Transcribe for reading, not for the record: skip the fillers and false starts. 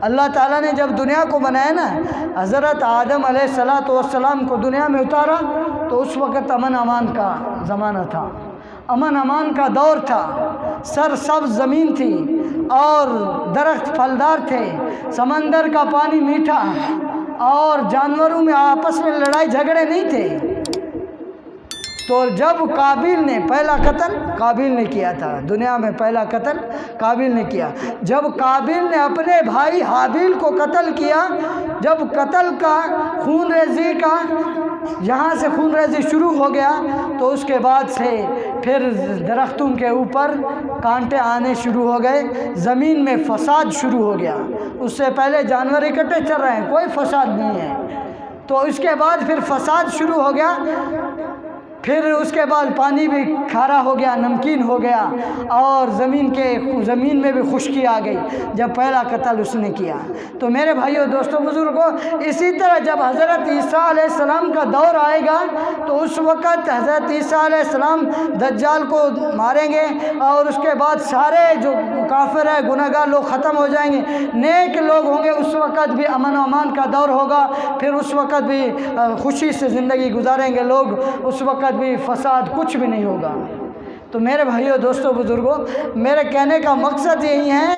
اللہ تعالیٰ نے جب دنیا کو بنایا نا، حضرت آدم علیہ السلام کو دنیا میں اتارا تو اس وقت امن امان کا زمانہ تھا، امن امان کا دور تھا، سرسبز زمین تھی اور درخت پھلدار تھے، سمندر کا پانی میٹھا اور جانوروں میں آپس میں لڑائی جھگڑے نہیں تھے۔ تو جب قابیل نے پہلا قتل قابیل نے کیا تھا، دنیا میں پہلا قتل قابیل نے کیا، جب قابیل نے اپنے بھائی حابیل کو قتل کیا، جب قتل کا خون ریزی کا یہاں سے خون ریزی شروع ہو گیا تو اس کے بعد سے پھر درختوں کے اوپر کانٹے آنے شروع ہو گئے، زمین میں فساد شروع ہو گیا۔ اس سے پہلے جانور اکٹھے چل رہے ہیں، کوئی فساد نہیں ہے، تو اس کے بعد پھر فساد شروع ہو گیا، پھر اس کے بعد پانی بھی کھارا ہو گیا، نمکین ہو گیا اور زمین میں بھی خشکی آ گئی جب پہلا قتل اس نے کیا۔ تو میرے بھائیوں دوستوں بزرگوں، اسی طرح جب حضرت عیسیٰ علیہ السلام کا دور آئے گا تو اس وقت حضرت عیسیٰ علیہ السلام دجال کو ماریں گے اور اس کے بعد سارے جو کافر ہے گناہگار لوگ ختم ہو جائیں گے، نیک لوگ ہوں گے، اس وقت بھی امن و امان کا دور ہوگا، پھر اس وقت بھی خوشی سے زندگی گزاریں گے لوگ، اس وقت بھی فساد کچھ بھی نہیں ہوگا۔ تو میرے بھائیوں دوستوں بزرگوں، میرے کہنے کا مقصد یہی ہے